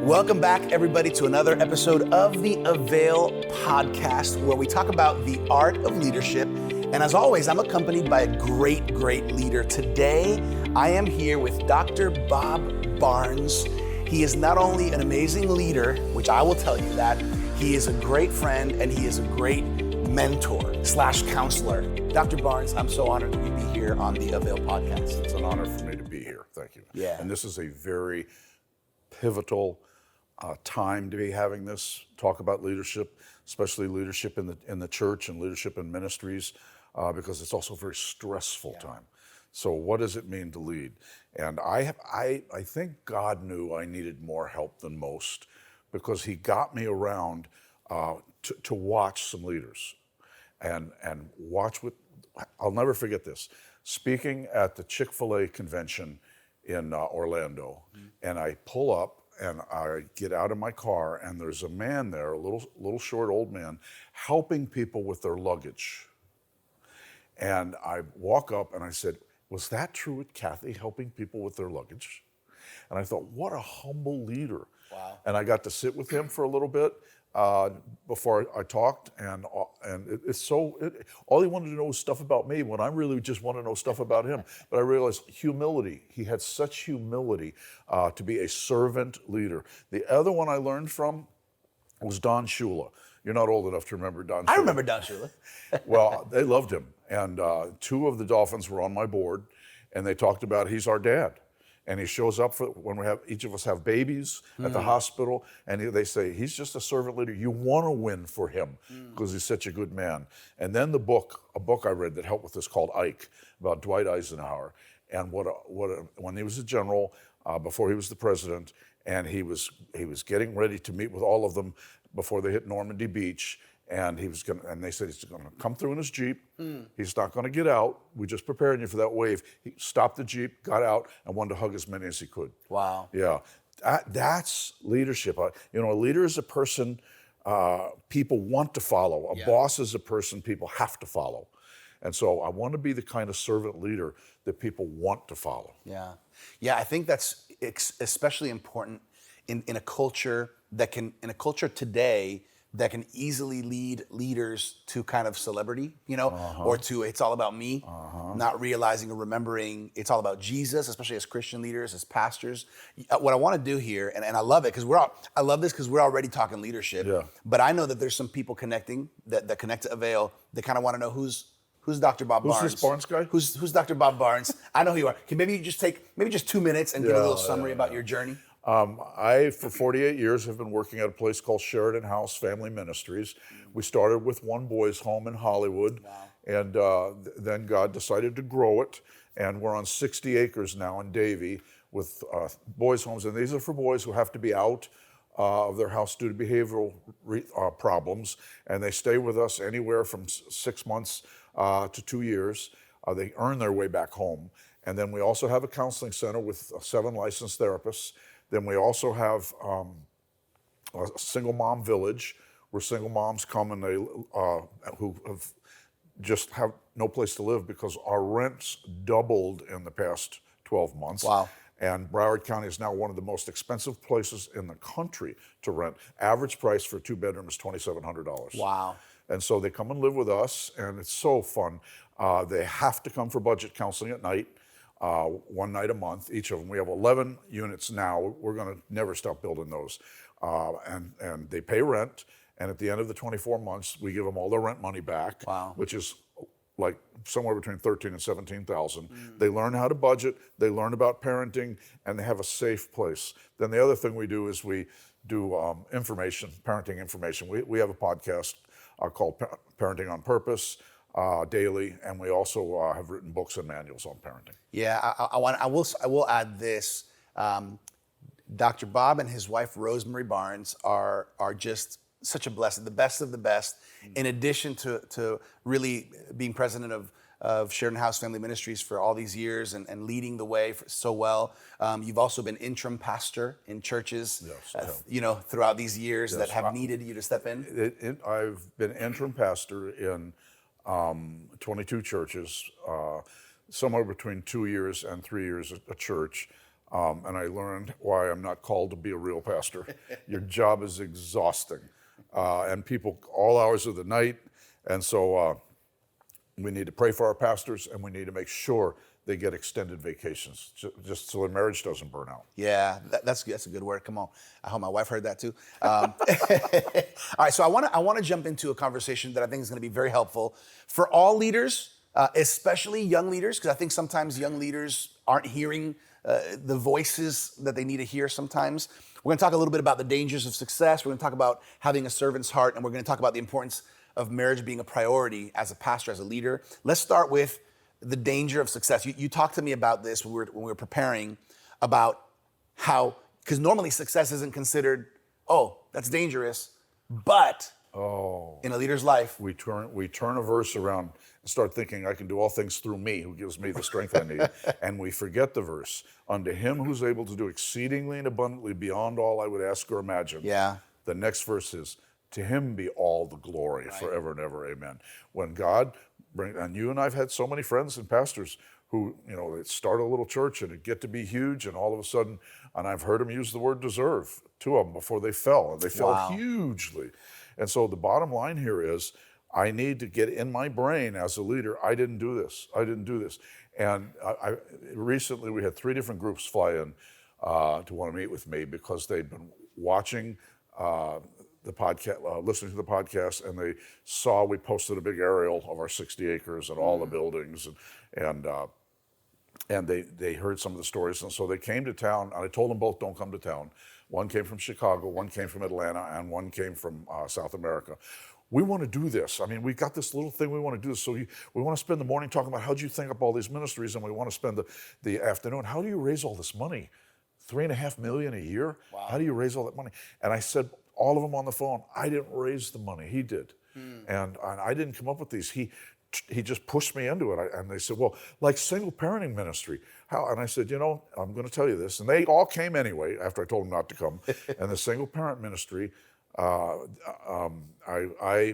Welcome back, everybody, to another episode of the Avail podcast, where we talk about the art of leadership. And as always, I'm accompanied by a great leader. Today, I am here with Dr. Bob Barnes. He is not only an amazing leader, which I will tell you that, he is a great friend and he is a great mentor/counselor. Dr. Barnes, I'm so honored to be here on the Avail podcast. It's an honor for me to be here. Thank you. Yeah. And this is a very pivotal time to be having this talk about leadership, especially leadership in the church and leadership in ministries, because it's also a very stressful time. So what does it mean to lead? And I think God knew I needed more help than most, because he got me around to watch some leaders and watch what, I'll never forget this, speaking at the Chick-fil-A convention in Orlando, and I pull up and I get out of my car, and there's a man there, a little short old man, helping people with their luggage. And I walk up and I said, "Was that true with Kathy, helping people with their luggage?" And I thought, what a humble leader. Wow. And I got to sit with him for a little bit before I talked, and all he wanted to know was stuff about me, when I really just want to know stuff about him. But I realized humility. He had such humility to be a servant leader. The other one I learned from was Don Shula. You're not old enough to remember Don Shula. I remember Don Shula. Well, they loved him. And two of the Dolphins were on my board, and they talked about he's our dad. And he shows up for when each of us have babies at the hospital, and they say, he's just a servant leader. You want to win for him because he's such a good man. And then a book I read that helped with this called Ike, about Dwight Eisenhower. And when he was a general, before he was the president, and he was getting ready to meet with all of them before they hit Normandy Beach. And they said he's going to come through in his Jeep. He's not going to get out. We're just preparing you for that wave. He stopped the Jeep, got out, and wanted to hug as many as he could. Wow. Yeah, that's leadership. A leader is a person people want to follow. A boss is a person people have to follow. And so I want to be the kind of servant leader that people want to follow. Yeah, I think that's especially important in a culture today that can easily lead leaders to kind of celebrity, or to it's all about me, not realizing or remembering it's all about Jesus, especially as Christian leaders, as pastors. What I want to do here, and I love it because I love this because we're already talking leadership. Yeah. But I know that there's some people connecting that connect to Avail that kind of want to know who's Dr. Bob Barnes. Who's this Barnes guy? Who's Dr. Bob Barnes? I know who you are. Can maybe you just take 2 minutes and give a little summary about your journey? I, for 48 years, have been working at a place called Sheridan House Family Ministries. We started with one boys' home in Hollywood, and then God decided to grow it, and we're on 60 acres now in Davie with boys' homes, and these are for boys who have to be out of their house due to behavioral problems, and they stay with us anywhere from 6 months to 2 years. They earn their way back home, and then we also have a counseling center with 7 licensed therapists. Then we also have a single mom village where single moms come and who have no place to live because our rents doubled in the past 12 months. Wow. And Broward County is now one of the most expensive places in the country to rent. Average price for a 2-bedroom is $2,700. Wow. And so they come and live with us, and it's so fun. They have to come for budget counseling at night. 1 night a month, each of them. We have 11 units now. We're going to never stop building those. And they pay rent, and at the end of the 24 months, we give them all their rent money back, which is like somewhere between $13,000 and $17,000. They learn how to budget, they learn about parenting, and they have a safe place. Then the other thing we do is we do parenting information. We have a podcast called Parenting on Purpose. Daily, and we also have written books and manuals on parenting. Yeah, I will add this. Dr. Bob and his wife Rosemary Barnes are just such a blessing, the best of the best. In addition to really being president of Sheridan House Family Ministries for all these years and leading the way so well, you've also been interim pastor in churches, throughout these years that have needed you to step in. I've been interim pastor in 22 churches, somewhere between 2 years and 3 years a church. and I learned why I'm not called to be a real pastor. Your job is exhausting, and people all hours of the night, and so we need to pray for our pastors, and we need to make sure they get extended vacations, just so their marriage doesn't burn out. Yeah, that's a good word. Come on, I hope my wife heard that too. All right, so I want to jump into a conversation that I think is going to be very helpful for all leaders, especially young leaders, because I think sometimes young leaders aren't hearing the voices that they need to hear sometimes. We're going to talk a little bit about the dangers of success. We're going to talk about having a servant's heart, and we're going to talk about the importance of marriage being a priority as a pastor, as a leader. Let's start with the danger of success. You talked to me about this when we were preparing, about how, because normally success isn't considered, oh, that's dangerous, but in a leader's life, we turn a verse around and start thinking, I can do all things through me, who gives me the strength I need. And we forget the verse, unto him who's able to do exceedingly and abundantly beyond all I would ask or imagine. Yeah. The next verse is, to him be all the glory forever and ever, amen. When God and you and I've had so many friends and pastors who, they start a little church and it get to be huge, and all of a sudden, and I've heard them use the word deserve, two of them before they fell, and they fell hugely. And so the bottom line here is, I need to get in my brain as a leader, I didn't do this. And recently we had 3 different groups fly in to want to meet with me because they'd been watching the podcast, listening to the podcast, and they saw we posted a big aerial of our 60 acres and all the buildings, and they heard some of the stories, and so they came to town, and I told them both, don't come to town. One came from Chicago, one came from Atlanta, and one came from South America. We want to do this. I mean, we got this little thing, we want to do this. So we want to spend the morning talking about how'd you think up all these ministries, and we want to spend the afternoon, how do you raise all this money? $3.5 million a year? Wow. How do you raise all that money? And I said, all of them on the phone, I didn't raise the money, he did. And I didn't come up with these. He just pushed me into it. And they said, well, like single parenting ministry, how? And I said, I'm going to tell you this. And they all came anyway after I told them not to come. And the single parent ministry, I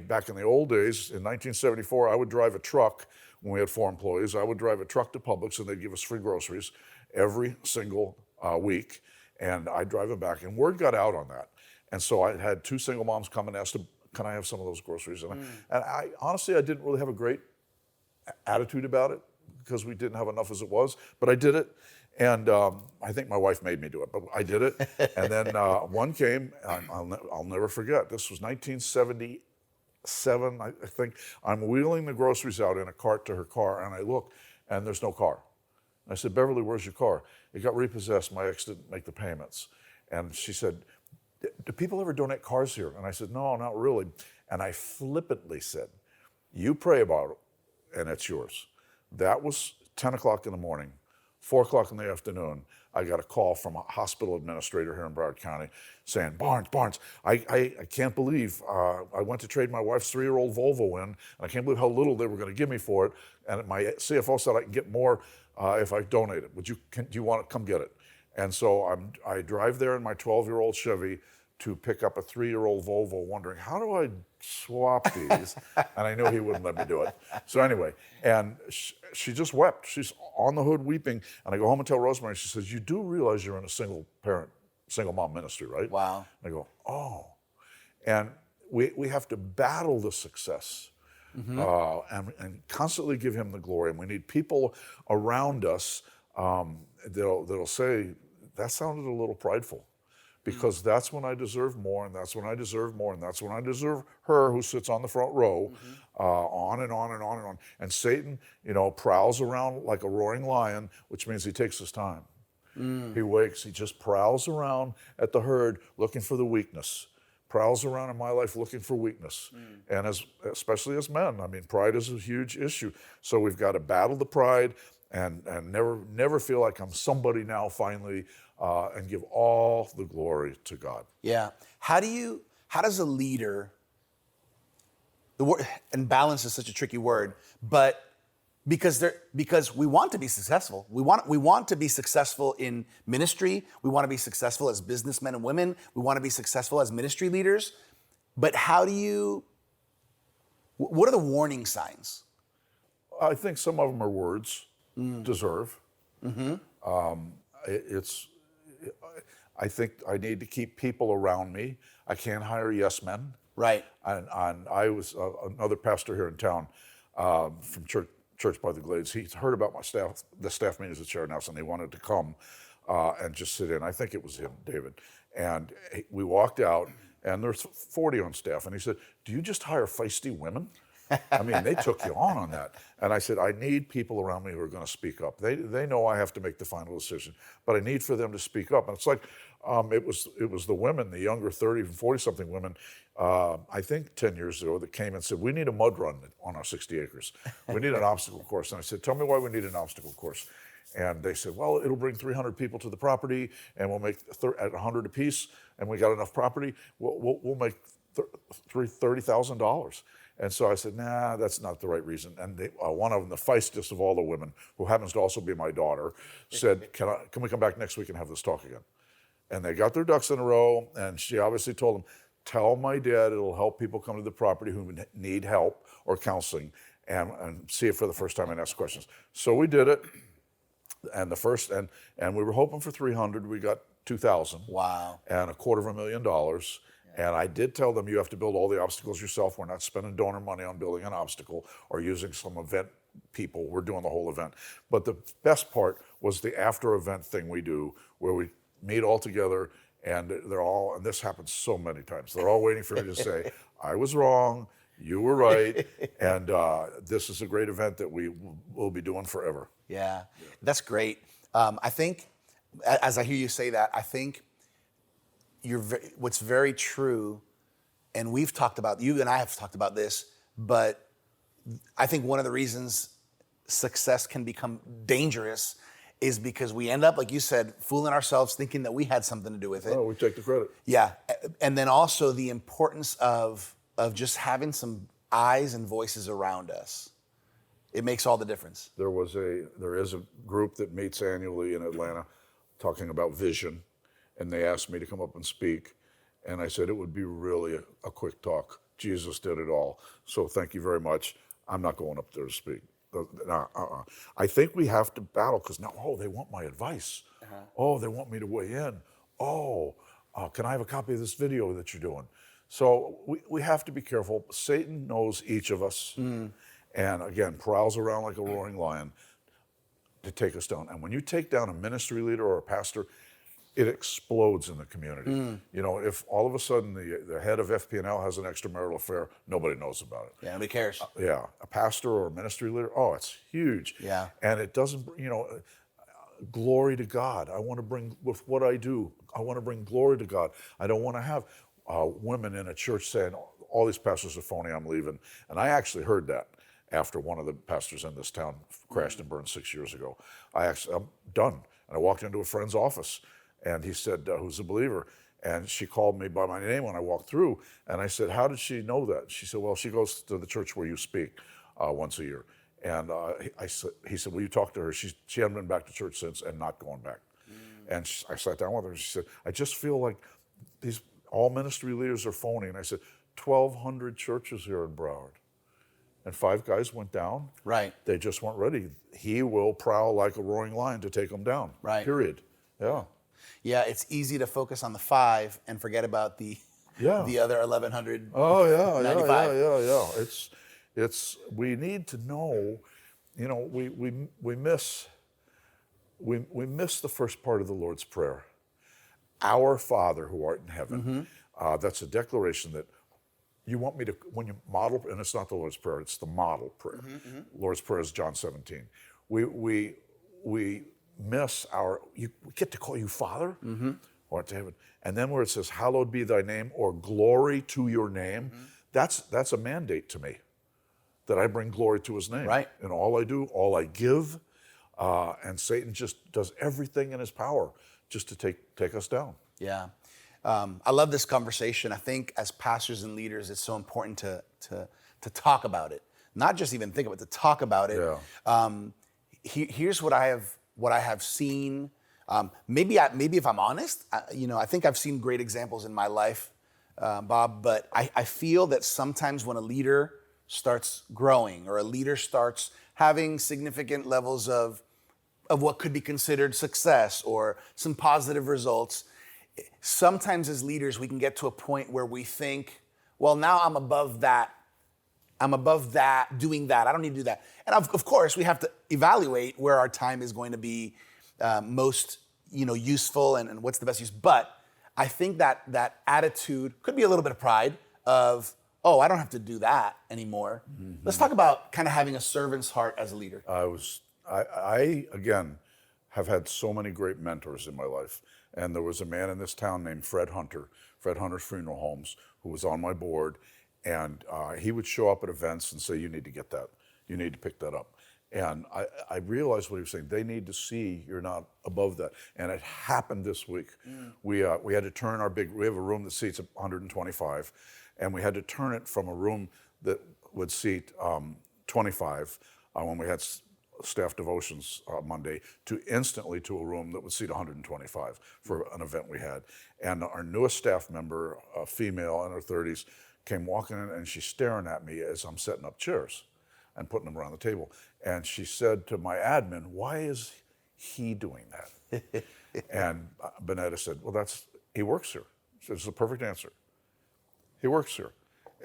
back in the old days, in 1974, I would drive a truck when we had 4 employees. I would drive a truck to Publix, and they'd give us free groceries every single week. And I'd drive them back. And word got out on that. And so I had 2 single moms come and ask, can I have some of those groceries? And I honestly, I didn't really have a great attitude about it because we didn't have enough as it was, but I did it. And I think my wife made me do it, but I did it. And then one came, and I'll never forget, this was 1977, I think. I'm wheeling the groceries out in a cart to her car, and I look, and there's no car. I said, Beverly, where's your car? It got repossessed, my ex didn't make the payments. And she said, do people ever donate cars here? And I said, no, not really. And I flippantly said, you pray about it, and it's yours. That was 10 o'clock in the morning. 4 o'clock in the afternoon, I got a call from a hospital administrator here in Broward County saying, Barnes, I can't believe I went to trade my wife's 3-year-old Volvo in, and I can't believe how little they were going to give me for it. And my CFO said I can get more if I donate it. Do you want to come get it? And so I drive there in my 12-year-old Chevy to pick up a 3-year-old Volvo, wondering, how do I swap these? And I knew he wouldn't let me do it. So anyway, and she just wept. She's on the hood weeping. And I go home and tell Rosemary, she says, you do realize you're in a single mom ministry, right? Wow. And I go, oh. And we have to battle the success and constantly give him the glory. And we need people around us that'll say, that sounded a little prideful. Because that's when I deserve more, and that's when I deserve more, and that's when I deserve her who sits on the front row, on and on and on and on. And Satan, prowls around like a roaring lion, which means he takes his time. He wakes, he just prowls around at the herd looking for the weakness. Prowls around in my life looking for weakness. And especially as men, I mean, pride is a huge issue. So we've got to battle the pride and never feel like I'm somebody now finally, and give all the glory to God. Yeah. How does a leader, the word, and balance is such a tricky word, but because we want to be successful. We want to be successful in ministry. We want to be successful as businessmen and women. We want to be successful as ministry leaders. But what are the warning signs? I think some of them are words, deserve. it's. I think I need to keep people around me. I can't hire yes men. Right. And I was another pastor here in town from Church by the Glades. He's heard about the staff meetings at Sheridan House, and he wanted to come and just sit in. I think it was him, David. And we walked out, and there's 40 on staff. And he said, "Do you just hire feisty women?" I mean, they took you on that. And I said, I need people around me who are going to speak up. They know I have to make the final decision, but I need for them to speak up. And it's like, it was the women, the younger 30 and 40-something women, I think 10 years ago, that came and said, we need a mud run on our 60 acres. We need an obstacle course. And I said, tell me why we need an obstacle course. And they said, well, it'll bring 300 people to the property, and we'll make at 100 apiece, and we got enough property, we'll make $30,000. And so I said, nah, that's not the right reason. And one of them, the feistest of all the women, who happens to also be my daughter, said, can we come back next week and have this talk again? And they got their ducks in a row, and she obviously told them, tell my dad it'll help people come to the property who need help or counseling, and see it for the first time and ask questions. So we did it, and and we were hoping for 300. We got 2,000. Wow. And $250,000. And I did tell them, you have to build all the obstacles yourself. We're not spending donor money on building an obstacle or using some event people. We're doing the whole event. But the best part was the after event thing we do, where we meet all together, and and this happens so many times, they're all waiting for me to say, I was wrong, you were right, and this is a great event that we will be doing forever. Yeah, that's great. I think, as I hear you say that, I think what's very true, and you and I have talked about this, but I think one of the reasons success can become dangerous is because we end up, like you said, fooling ourselves, thinking that we had something to do with it. Oh, we take the credit. Yeah, and then also the importance of just having some eyes and voices around us. It makes all the difference. There is a group that meets annually in Atlanta talking about vision. And they asked me to come up and speak. And I said, it would be really a quick talk. Jesus did it all. So thank you very much. I'm not going up there to speak. I think we have to battle, because now, they want my advice. Oh, they want me to weigh in. Can I have a copy of this video that you're doing? So we have to be careful. Satan knows each of us. And again, prowls around like a roaring lion to take us down. And when you take down a ministry leader or a pastor, it explodes in the community. You know, if all of a sudden the head of FP&L has an extramarital affair, nobody knows about it. Yeah, nobody cares. A pastor or a ministry leader, it's huge. Yeah. And it doesn't, glory to God. I want to bring, with what I do, I want to bring glory to God. I don't want to have women in a church saying, all these pastors are phony, I'm leaving. And I actually heard that after one of the pastors in this town crashed and burned 6 years ago. I'm done. And I walked into a friend's office, and he said, who's a believer? And she called me by my name when I walked through. And I said, how did she know that? She said, well, she goes to the church where you speak once a year. And he said, will you talk to her? She hadn't been back to church since, and not going back. And I sat down with her, and she said, I just feel like all ministry leaders are phony. And I said, 1,200 churches here in Broward. And 5 guys went down. Right. They just weren't ready. He will prowl like a roaring lion to take them down. Right. Period. Yeah. Yeah, it's easy to focus on the 5 and forget about the other 1,100. Oh yeah. It's we need to know, we miss the first part of the Lord's Prayer. Our Father who art in heaven. That's a declaration that you want me to, when you model, and it's not the Lord's Prayer, it's the model prayer. Lord's Prayer is John 17. We miss we get to call you Father, or to heaven. And then where it says, hallowed be thy name, or glory to your name, that's a mandate to me, that I bring glory to his name. Right. In all I do, all I give, and Satan just does everything in his power just to take us down. Yeah. I love this conversation. I think as pastors and leaders, it's so important to talk about it. Not just even think about it, to talk about it. Yeah. Here's what I have seen. Maybe if I'm honest, I think I've seen great examples in my life, Bob. But I feel that sometimes when a leader starts growing, or a leader starts having significant levels of of what could be considered success or some positive results. Sometimes as leaders, we can get to a point where we think, well, now I'm above that. I'm above that, doing that. I don't need to do that. And of course, we have to evaluate where our time is going to be most useful and what's the best use. But I think that attitude could be a little bit of pride of, oh, I don't have to do that anymore. Mm-hmm. Let's talk about kind of having a servant's heart as a leader. I again, have had so many great mentors in my life. And there was a man in this town named Fred Hunter's Funeral Homes, who was on my board. And he would show up at events and say, you need to get that. You need to pick that up. And I realized what he was saying. They need to see you're not above that. And it happened this week. We had to turn we have a room that seats 125, and we had to turn it from a room that would seat 25 when we had staff devotions Monday instantly to a room that would seat 125 for an event we had. And our newest staff member, a female in her 30s, came walking in, and she's staring at me as I'm setting up chairs and putting them around the table. And she said to my admin, why is he doing that? And Bonetta said, well, he works here. So it's the perfect answer. He works here.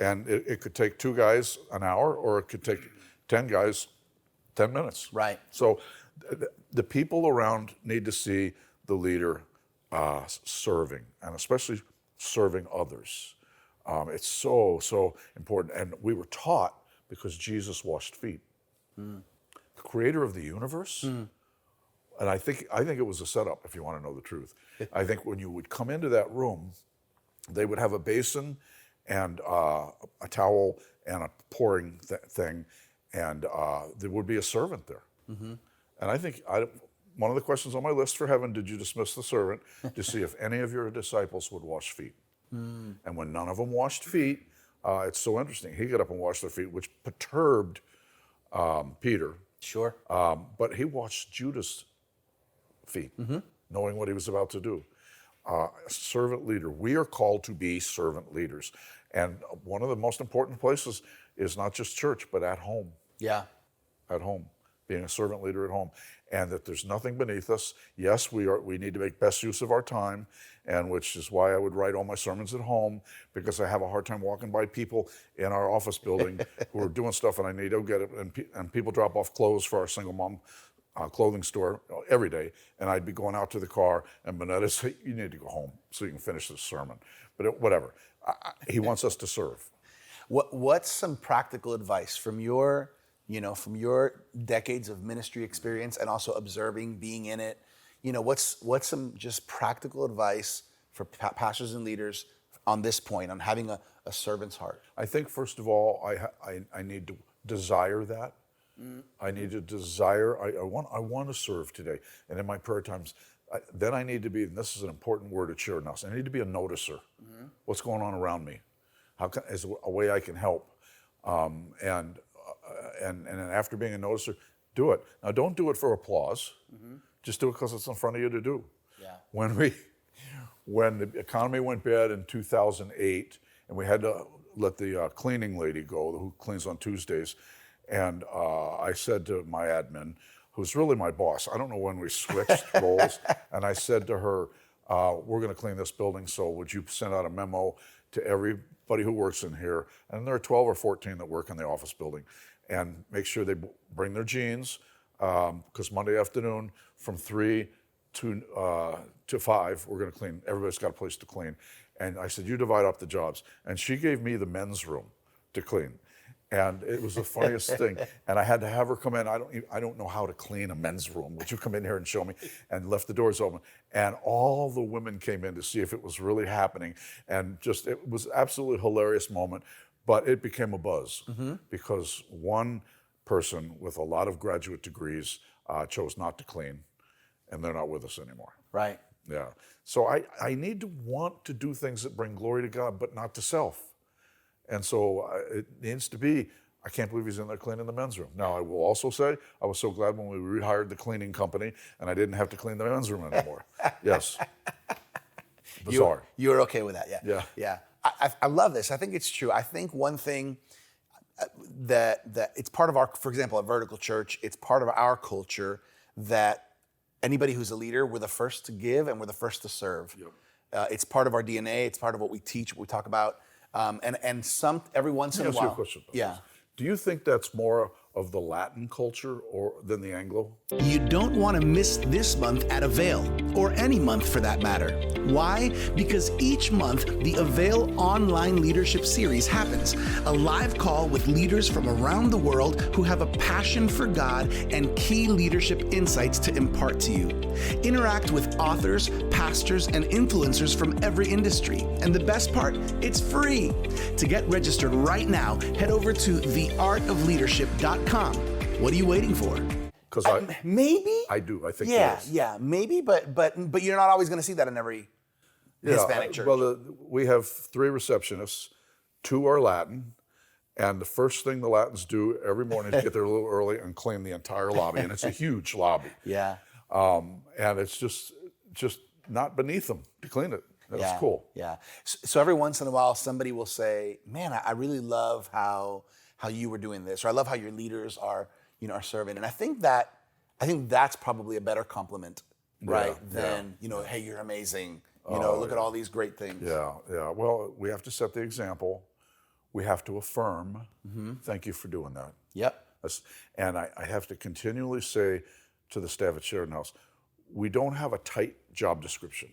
And it could take 2 guys an hour, or it could take 10 guys 10 minutes. Right. So the people around need to see the leader serving, and especially serving others. It's so important. And we were taught, because Jesus washed feet. The creator of the universe, and I think it was a setup, if you want to know the truth. I think when you would come into that room, they would have a basin and a towel and a pouring thing, and there would be a servant there. Mm-hmm. And I think one of the questions on my list for heaven, did you dismiss the servant, to see if any of your disciples would wash feet? And when none of them washed feet, it's so interesting. He got up and washed their feet, which perturbed Peter. Sure. But he washed Judas' feet, knowing what he was about to do. Servant leader. We are called to be servant leaders. And one of the most important places is not just church, but at home. Yeah. At home. Being a servant leader at home. And that there's nothing beneath us. Yes, we need to make best use of our time, and which is why I would write all my sermons at home, because I have a hard time walking by people in our office building who are doing stuff, and I need to go get it. And people drop off clothes for our single mom clothing store every day, and I'd be going out to the car, and Bonetta say, you need to go home so you can finish this sermon. But whatever. He wants us to serve. What's some practical advice from your decades of ministry experience and also observing, being in it? What's some just practical advice for pastors and leaders on this point, on having a servant's heart? I think, first of all, I need to desire that. I need to desire, I want to serve today. And in my prayer times, then I need to be, and this is an important word at Sheridan House, I need to be a noticer. What's going on around me? Is a way I can help. And after being a noticer, do it. Now, don't do it for applause. Just do it because it's in front of you to do. Yeah. When the economy went bad in 2008, and we had to let the cleaning lady go, who cleans on Tuesdays, and I said to my admin, who's really my boss, I don't know when we switched roles, and I said to her, we're going to clean this building, so would you send out a memo to everybody who works in here, and there are 12 or 14 that work in the office building, and make sure they bring their jeans, because Monday afternoon from 3 to 5, we're going to clean. Everybody's got a place to clean. And I said, you divide up the jobs. And she gave me the men's room to clean. And it was the funniest thing. And I had to have her come in. I don't know how to clean a men's room. Would you come in here and show me? And left the doors open. And all the women came in to see if it was really happening. And it was absolutely hilarious moment. But it became a buzz because one person with a lot of graduate degrees chose not to clean, and they're not with us anymore. Right. Yeah. So I need to want to do things that bring glory to God, but not to self. And so it needs to be, I can't believe he's in there cleaning the men's room. Now, I will also say, I was so glad when we rehired the cleaning company and I didn't have to clean the men's room anymore. Yes. Bizarre. You're okay with that, yeah. Yeah. Yeah. I love this. I think it's true. I think one thing that it's part of our, for example, at Vertical Church, it's part of our culture that anybody who's a leader, we're the first to give and we're the first to serve. Yep. It's part of our DNA. It's part of what we teach, what we talk about. And some every once in a Let me ask you a while. question about Yeah. this. Do you think that's more of the Latin culture or than the Anglo? You don't want to miss this month at Avail, or any month for that matter. Why? Because each month, the Avail Online Leadership Series happens, a live call with leaders from around the world who have a passion for God and key leadership insights to impart to you. Interact with authors, pastors, and influencers from every industry. And the best part, it's free. To get registered right now, head over to theartofleadership.com. What are you waiting for? Because Maybe. I do. I think Yeah, it is. yeah, maybe, but you're not always going to see that in every Hispanic church. Well, we have 3 receptionists. 2 are Latin. And the first thing the Latins do every morning is get there a little early and clean the entire lobby. And it's a huge lobby. Yeah. And it's just not beneath them to clean it. That's Yeah, cool. Yeah. So every once in a while, somebody will say, "Man, I really love how you were doing this," or "I love how your leaders are serving." And I think that's probably a better compliment, right? Than "Hey, you're amazing." Look at all these great things. Yeah, yeah. Well, we have to set the example. We have to affirm. Thank you for doing that. Yep. And I have to continually say to the staff at Sheridan House, we don't have a tight job description.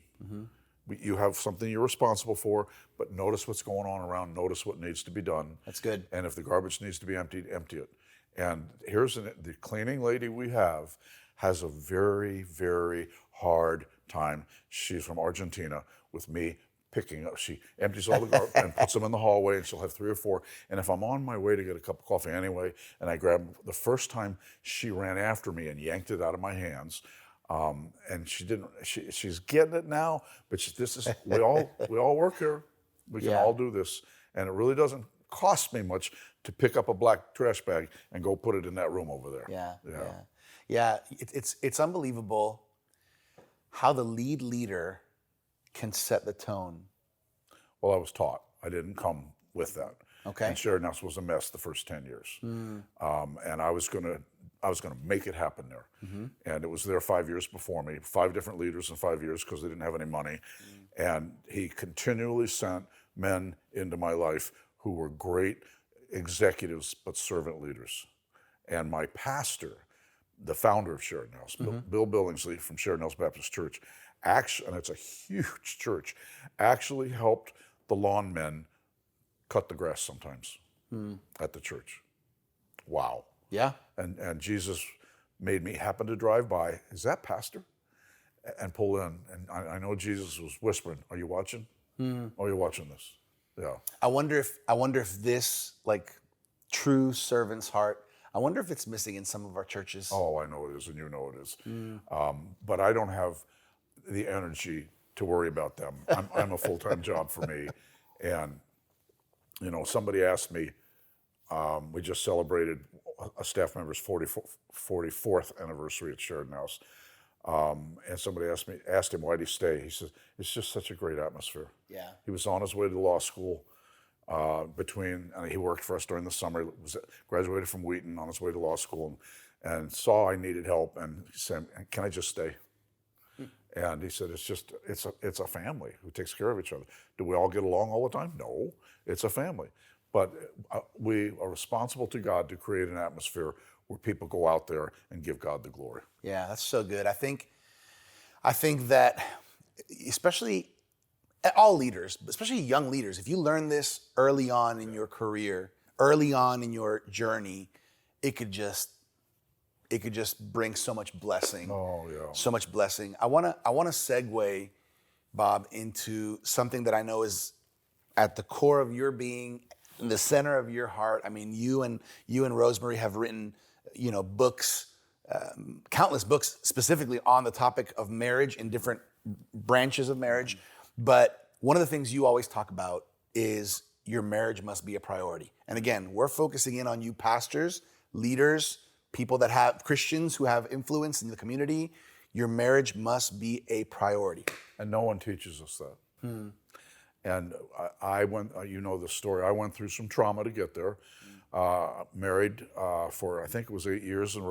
You have something you're responsible for, but notice what's going on around, notice what needs to be done. That's good. And if the garbage needs to be emptied, empty it. And the cleaning lady we have has a very, very hard time. She's from Argentina with me picking up. She empties all the garbage and puts them in the hallway, and she'll have 3 or 4. And if I'm on my way to get a cup of coffee anyway, and I grab the first time she ran after me and yanked it out of my hands, and she didn't. She's getting it now, but this is we all work here. We can all do this, and it really doesn't cost me much to pick up a black trash bag and go put it in that room over there. Yeah. It's unbelievable how the leader can set the tone. Well, I was taught. I didn't come with that. Okay. And Sheridan House was a mess the first 10 years. And I was gonna make it happen there. And it was there 5 years before me, 5 different leaders in 5 years because they didn't have any money. And he continually sent men into my life who were great executives but servant leaders. And my pastor, the founder of Sheridan House, Bill Billingsley from Sheridan House Baptist Church, actually, and it's a huge church, actually helped the lawn men cut the grass sometimes at the church. Wow. Yeah. And Jesus made me happen to drive by. Is that pastor? And pull in. And I know Jesus was whispering, "Are you watching? Are you watching this?" Yeah. I wonder if this true servant's heart, I wonder if it's missing in some of our churches. Oh, I know it is, and you know it is. But I don't have the energy to worry about them. I'm a full-time job for me. And, somebody asked me, we just celebrated a staff member's 44th anniversary at Sheridan House. And somebody asked him, why'd he stay? He said, it's just such a great atmosphere. Yeah. He was on his way to law school. He worked for us during the summer. He graduated from Wheaton on his way to law school and saw I needed help and he said, "Can I just stay?" And he said, it's a family who takes care of each other. Do we all get along all the time? No, it's a family. But we are responsible to God to create an atmosphere where people go out there and give God the glory. Yeah, that's so good. I think that especially all leaders, especially young leaders, if you learn this early on in your career, early on in your journey, it could just bring so much blessing. Oh yeah. So much blessing. I wanna segue, Bob, into something that I know is at the core of your being, in the center of your heart. I mean, you and Rosemary have written, books, countless books specifically on the topic of marriage in different branches of marriage. But one of the things you always talk about is your marriage must be a priority. And again, we're focusing in on you pastors, leaders, people that have Christians who have influence in the community. Your marriage must be a priority. And no one teaches us that. And I went, the story, I went through some trauma to get there. married for, I think it was 8 years, and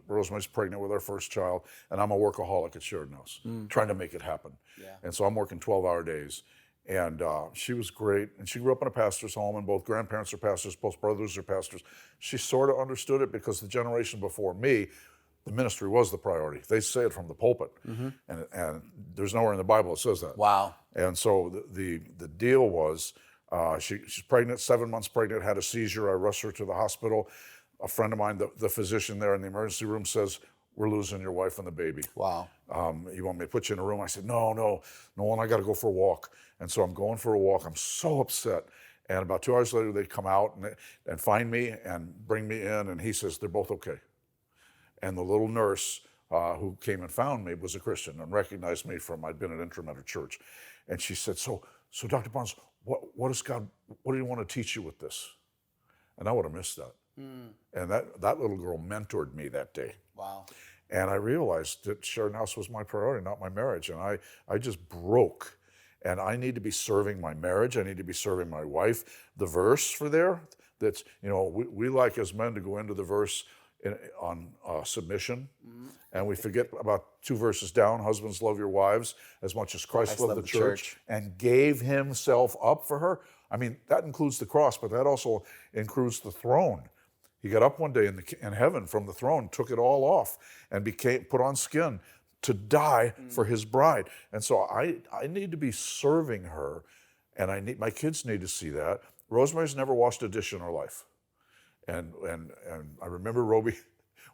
Rosemary's pregnant with our first child, and I'm a workaholic at Sheridan House, trying to make it happen. Yeah. And so I'm working 12-hour days. And she was great, and she grew up in a pastor's home, and both grandparents are pastors, both brothers are pastors. She sort of understood it because the generation before me, the ministry was the priority. They say it from the pulpit, and there's nowhere in the Bible that says that. Wow. And so the deal was, she's pregnant, 7 months pregnant, had a seizure. I rushed her to the hospital. A friend of mine, the physician there in the emergency room, says, "We're losing your wife and the baby. Wow. You want me to put you in a room?" I said, no, and I got to go for a walk. And so I'm going for a walk. I'm so upset. And about 2 hours later, they come out and find me and bring me in. And he says, "They're both okay." And the little nurse who came and found me was a Christian and recognized me from, I'd been at Interim at her church. And she said, so Dr. Barnes, what do you want to teach you with this? And I would have missed that. And that little girl mentored me that day. Wow. And I realized that Sheridan House was my priority, not my marriage. And I just broke. And I need to be serving my marriage. I need to be serving my wife. The verse for there, that's, we like as men to go into the verse on submission. And we forget about 2 verses down, husbands, love your wives as much as Christ loved the church and gave himself up for her. I mean, that includes the cross, but that also includes the throne. He got up one day in heaven from the throne, took it all off, and put on skin to die for his bride. And so I need to be serving her, and my kids need to see that. Rosemary's never washed a dish in her life. And I remember Roby,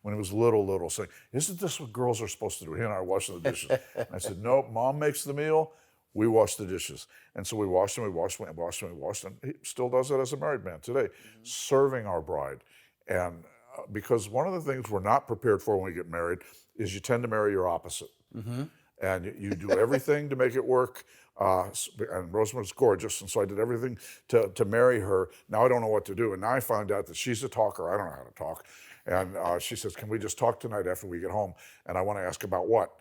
when he was little, saying, "Isn't this what girls are supposed to do? He and I are washing the dishes." And I said, "No, Mom makes the meal, we wash the dishes." And so we washed them, and he still does that as a married man today, serving our bride. And because one of the things we're not prepared for when we get married is you tend to marry your opposite. And you do everything to make it work. And Rosemary's gorgeous, and so I did everything to marry her. Now I don't know what to do. And now I found out that she's a talker. I don't know how to talk. And she says, "Can we just talk tonight after we get home?" And I want to ask about what.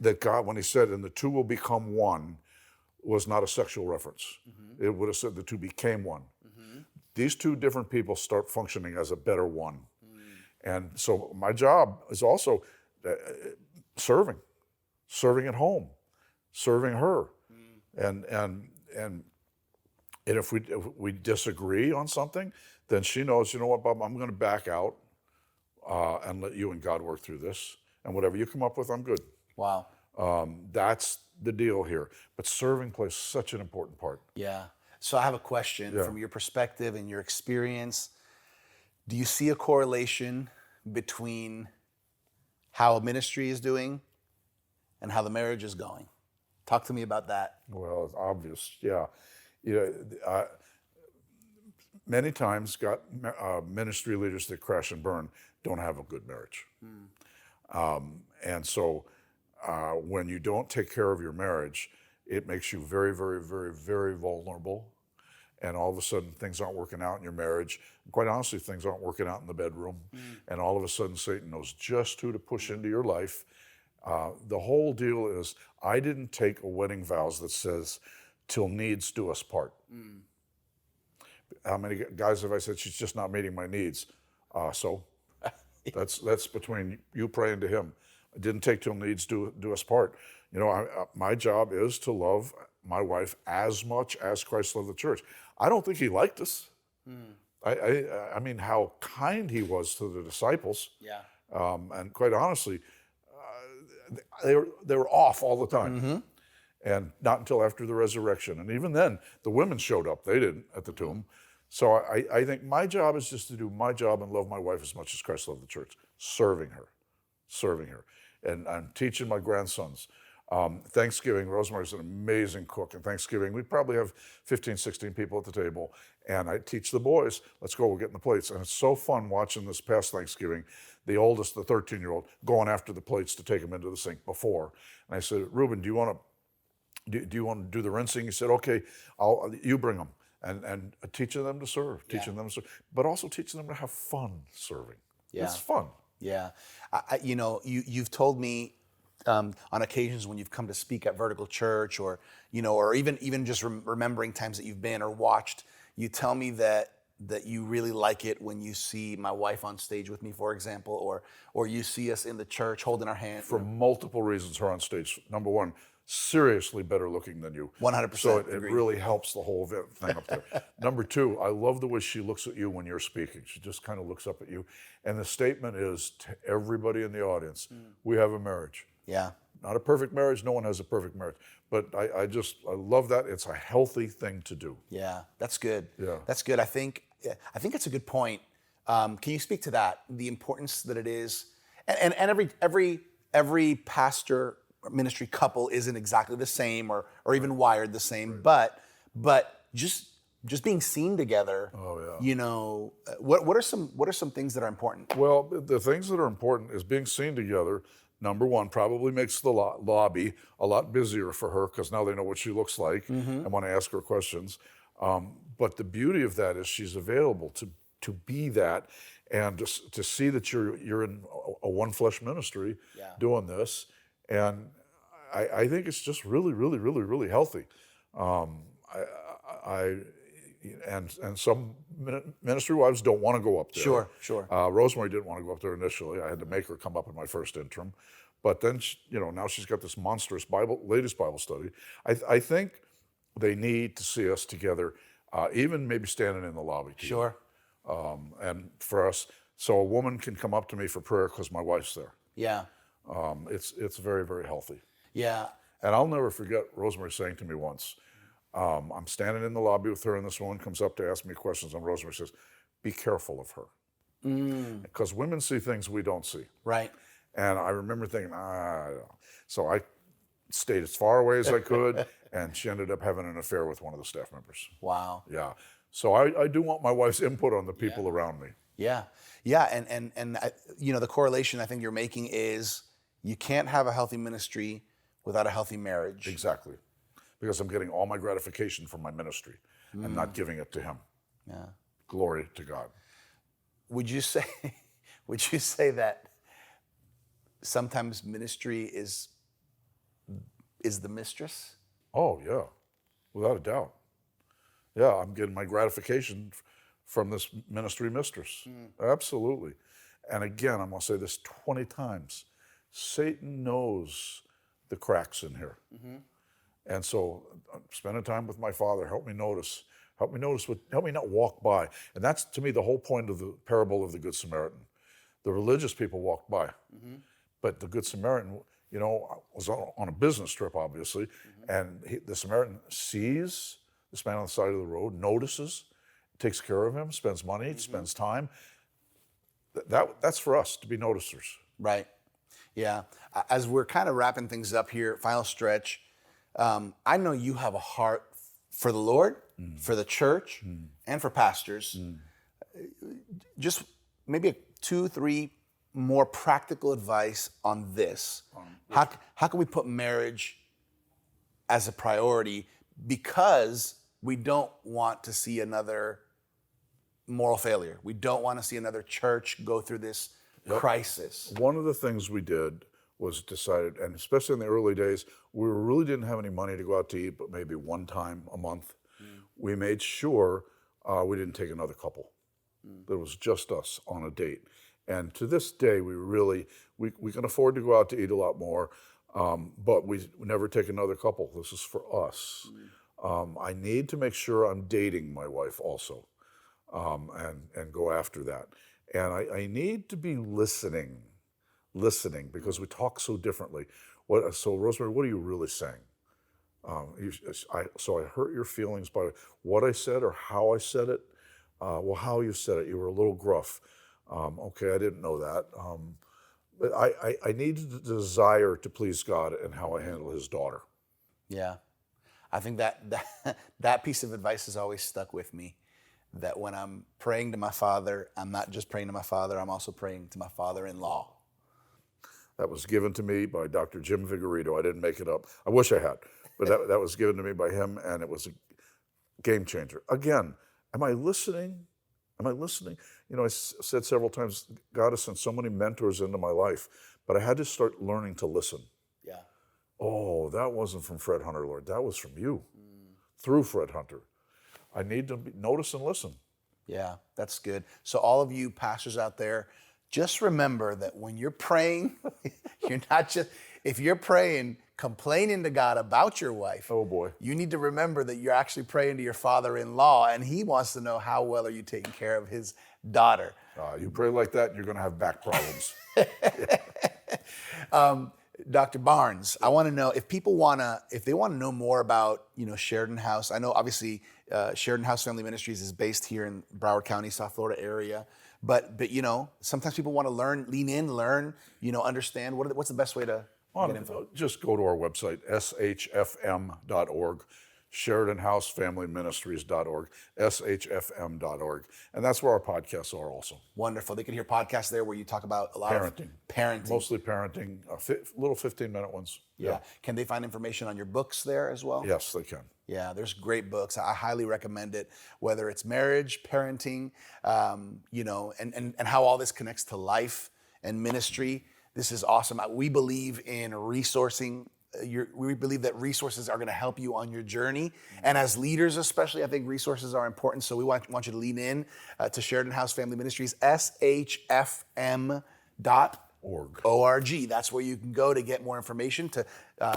That God, when he said, "And the two will become one," was not a sexual reference. It would have said the two became one. These two different people start functioning as a better one. And so my job is also serving at home, serving her. And if we disagree on something, then she knows, you know what, Bob, I'm going to back out and let you and God work through this. And whatever you come up with, I'm good. Wow. That's the deal here. But serving plays such an important part. Yeah. So I have a question from your perspective and your experience. Do you see a correlation between how a ministry is doing and how the marriage is going? Talk to me about that. Well, it's obvious, yeah. Many times, ministry leaders that crash and burn don't have a good marriage. And so when you don't take care of your marriage, it makes you very, very, very, very vulnerable. And all of a sudden, things aren't working out in your marriage. Quite honestly, things aren't working out in the bedroom. And all of a sudden, Satan knows just who to push into your life. The whole deal is, I didn't take a wedding vows that says, "Till needs do us part." How many guys have I said, "She's just not meeting my needs"? So that's between you praying to him. I didn't take till needs do us part. My job is to love my wife as much as Christ loved the church. I don't think he liked us. I mean, how kind he was to the disciples. Yeah. And quite honestly, they were off all the time. And not until after the resurrection. And even then, the women showed up. They didn't at the tomb. So I think my job is just to do my job and love my wife as much as Christ loved the church, serving her. And I'm teaching my grandsons. Thanksgiving, Rosemary's an amazing cook. And Thanksgiving, we probably have 15, 16 people at the table. And I teach the boys, let's go, we're getting the plates. And it's so fun watching this past Thanksgiving, the oldest, the 13-year-old, going after the plates to take them into the sink before. And I said, "Reuben, do you want to do the rinsing?" He said, "Okay, you bring them." And teaching them to serve, but also teaching them to have fun serving. Yeah. It's fun. Yeah. You've told me on occasions when you've come to speak at Vertical Church, or even just remembering times that you've been or watched, You tell me that you really like it when you see my wife on stage with me, for example, or you see us in the church holding our hand. For multiple reasons, her on stage. Number one, seriously better looking than you. 100% So it agree. really helps the whole thing up there. Number two, I love the way she looks at you when you're speaking. She just kind of looks up at you. And the statement is to everybody in the audience, we have a marriage. Yeah. Not a perfect marriage. No one has a perfect marriage. But I love that. It's a healthy thing to do. Yeah, that's good. Yeah. That's good. I think it's a good point. Can you speak to that? The importance that it is, and every pastor ministry couple isn't exactly the same or even wired the same, but just being seen together. Oh, yeah. You know, what are some things that are important? Well, the things that are important is being seen together. Number one, probably makes the lobby a lot busier for her because now they know what she looks like and want to ask her questions. But the beauty of that is she's available to be that and to see that you're in a one flesh ministry doing this. And I think it's just really, really, really, really healthy. And some ministry wives don't want to go up there. Sure. Rosemary didn't want to go up there initially. I had to make her come up in my first interim. But then, now she's got this monstrous ladies' Bible study. I think they need to see us together, even maybe standing in the lobby together. Sure. And for us, so a woman can come up to me for prayer because my wife's there. Yeah. It's very, very healthy. Yeah. And I'll never forget Rosemary saying to me once, I'm standing in the lobby with her and this woman comes up to ask me questions and Rosemary says, be careful of her. Because women see things we don't see. Right. And I remember thinking, so I stayed as far away as I could and she ended up having an affair with one of the staff members. Wow. Yeah. So I do want my wife's input on the people around me. Yeah. Yeah. And the correlation I think you're making is you can't have a healthy ministry without a healthy marriage. Exactly. Because I'm getting all my gratification from my ministry and not giving it to him. Yeah. Glory to God. Would you say that sometimes ministry is the mistress? Oh, yeah, without a doubt. Yeah, I'm getting my gratification from this ministry mistress. Absolutely. And again, I'm going to say this 20 times. Satan knows the cracks in here. And so spending time with my father, help me not walk by. And that's, to me, the whole point of the parable of the Good Samaritan. The religious people walked by. But the Good Samaritan, was on a business trip, obviously, and the Samaritan sees this man on the side of the road, notices, takes care of him, spends money, spends time. That's for us to be noticers. Right. Yeah. As we're kind of wrapping things up here, final stretch, I know you have a heart for the Lord, for the church, and for pastors. Just maybe 2-3 more practical advice on this. How can we put marriage as a priority because we don't want to see another moral failure. We don't want to see another church go through this crisis. One of the things we did was decided, and especially in the early days, we really didn't have any money to go out to eat, but maybe one time a month. We made sure we didn't take another couple. That was just us on a date. And to this day, we can afford to go out to eat a lot more, but we never take another couple. This is for us. I need to make sure I'm dating my wife also, and go after that. And I need to be listening, because we talk so differently. So Rosemary, what are you really saying? So I hurt your feelings by what I said or how I said it. Well, how you said it, you were a little gruff. Okay, I didn't know that. But I needed the desire to please God and how I handle his daughter. Yeah. I think that piece of advice has always stuck with me, that when I'm praying to my father, I'm not just praying to my father, I'm also praying to my father-in-law. That was given to me by Dr. Jim Vigorito. I didn't make it up. I wish I had, but that was given to me by him, and it was a game changer. Again, am I listening? Am I listening? I said several times, God has sent so many mentors into my life, but I had to start learning to listen. Yeah. Oh, that wasn't from Fred Hunter, Lord. That was from you, through Fred Hunter. I need to notice and listen. Yeah, that's good. So all of you pastors out there, just remember that when you're praying, you're not just, if you're praying, complaining to God about your wife, Oh boy. you need to remember that you're actually praying to your father-in-law, and he wants to know how well are you taking care of his daughter. You pray like that, you're going to have back problems. Dr. Barnes, I want to know if people if they want to know more about, Sheridan House. I know obviously Sheridan House Family Ministries is based here in Broward County, South Florida area. But sometimes people want to learn, lean in, learn, understand. What's the best way to get info? Just go to our website, shfm.org. SheridanHouseFamilyMinistries.org, shfm.org. And that's where our podcasts are also. Wonderful. They can hear podcasts there where you talk about a lot of parenting. Mostly parenting, little 15-minute ones. Yeah. Can they find information on your books there as well? Yes, they can. Yeah, there's great books. I highly recommend it, whether it's marriage, parenting, and how all this connects to life and ministry. This is awesome. We believe in resourcing. We believe that resources are going to help you on your journey. And as leaders especially, I think resources are important. So we want you to lean in to Sheridan House Family Ministries, shfm.org. That's where you can go to get more information, to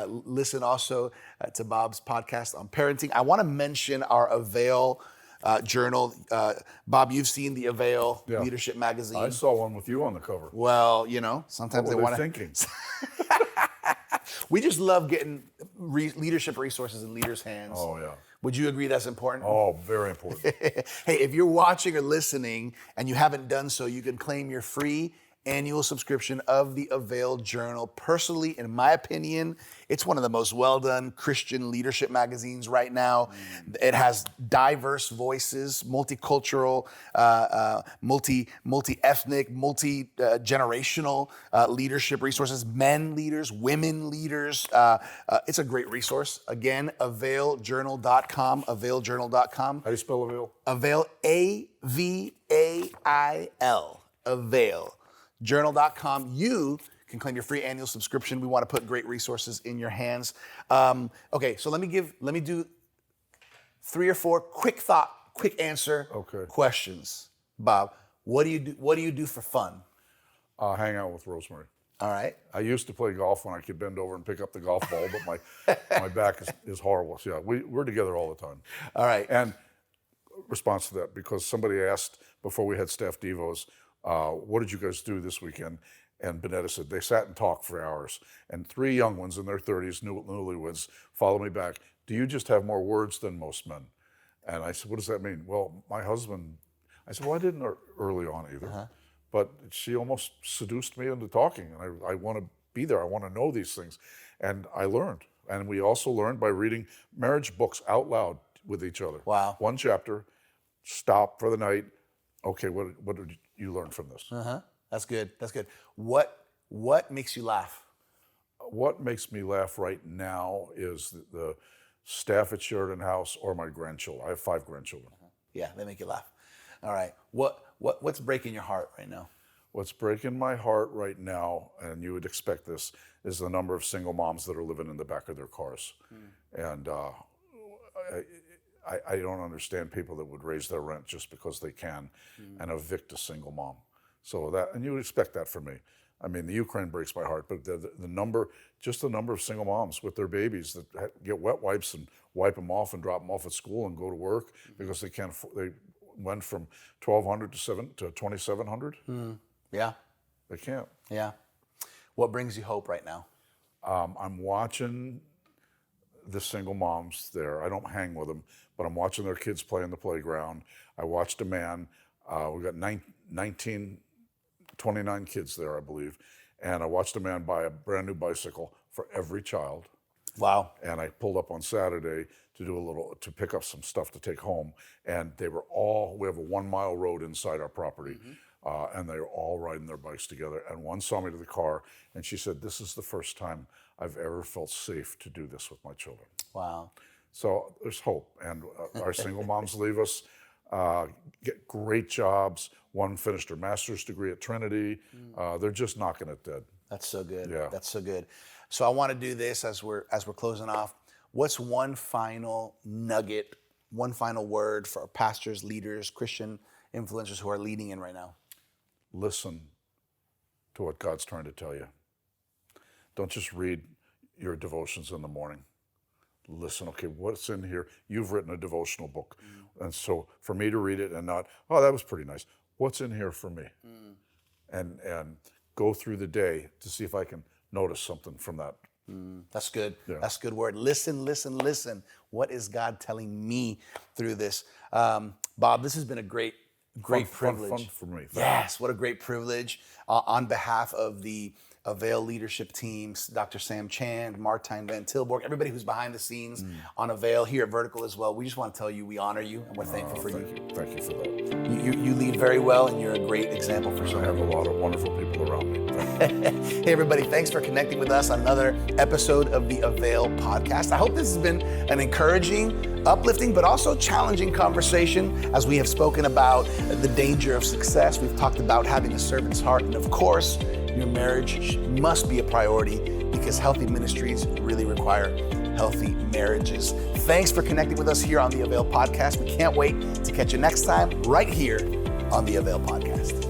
listen also to Bob's podcast on parenting. I want to mention our Avail journal. Bob, you've seen the Avail Leadership Magazine. I saw one with you on the cover. Well, sometimes what they were want they to... thinking? We just love getting leadership resources in leaders' hands. Oh, yeah. Would you agree that's important? Oh, very important. Hey, if you're watching or listening and you haven't done so, you can claim your free annual subscription of the Avail Journal. Personally, in my opinion, it's one of the most well-done Christian leadership magazines right now. It has diverse voices, multicultural, multi-ethnic, multi-generational leadership resources, men leaders, women leaders. It's a great resource. Again, availjournal.com, availjournal.com. How do you spell Avail? Avail, A-V-A-I-L, Avail. Journal.com. You can claim your free annual subscription. We want to put great resources in your hands. Okay, so let me do 3 or 4 quick answer questions. Bob, what do you do for fun? Hang out with Rosemary. All right. I used to play golf when I could bend over and pick up the golf ball, but my back is horrible. So yeah, we're together all the time. All right. And response to that, because somebody asked before we had staff devos, what did you guys do this weekend? And Bonetta said, they sat and talked for hours. And 3 young ones in their 30s, newlyweds, followed me back. Do you just have more words than most men? And I said, what does that mean? Well, my husband, I said, well, I didn't early on either. But she almost seduced me into talking. And I want to be there. I want to know these things. And I learned. And we also learned by reading marriage books out loud with each other. Wow. 1 chapter, stop for the night. Okay, what did you learn from this? That's good. That's good. What makes you laugh? What makes me laugh right now is the staff at Sheridan House or my grandchildren. I have 5 grandchildren. Yeah, they make you laugh. All right. What's breaking your heart right now? What's breaking my heart right now, and you would expect this, is the number of single moms that are living in the back of their cars. And I don't understand people that would raise their rent just because they can and evict a single mom. So that, and you would expect that from me. I mean, the Ukraine breaks my heart, but the number of single moms with their babies that get wet wipes and wipe them off and drop them off at school and go to work because they can't. They went from 1,200 to 2,700. Yeah. They can't. Yeah. What brings you hope right now? I'm watching the single moms there. I don't hang with them, but I'm watching their kids play in the playground. I watched a man. We got 29 kids there, I believe. And I watched a man buy a brand new bicycle for every child. Wow. And I pulled up on Saturday to pick up some stuff to take home. And we have a 1-mile road inside our property. And they were all riding their bikes together. And one saw me to the car and she said, this is the first time I've ever felt safe to do this with my children. Wow. So there's hope. And our single moms leave us, get great jobs. One finished her master's degree at Trinity. They're just knocking it dead. That's so good. Yeah. That's so good. So I want to do this as we're closing off. What's one final nugget, one final word for our pastors, leaders, Christian influencers who are leading in right now. Listen to what God's trying to tell you. Don't just read your devotions in the morning. Listen, okay, what's in here? You've written a devotional book. And so for me to read it and not, oh, that was pretty nice. What's in here for me? And go through the day to see if I can notice something from that. That's good. Yeah. That's a good word. Listen, listen, listen. What is God telling me through this? Bob, this has been a great privilege. Fun for me. Yes, what a great privilege. On behalf of the Avail leadership teams, Dr. Sam Chand, Martijn Van Tilborg, everybody who's behind the scenes on Avail here at Vertical as well. We just want to tell you we honor you and we're thankful for you. Thank you for that. You lead very well and you're a great example for so I have a lot of wonderful people around me. Hey everybody, thanks for connecting with us on another episode of the Avail podcast. I hope this has been an encouraging, uplifting, but also challenging conversation as we have spoken about the danger of success. We've talked about having a servant's heart, and of course, your marriage must be a priority because healthy ministries really require healthy marriages. Thanks for connecting with us here on the Avail podcast. We can't wait to catch you next time right here on the Avail podcast.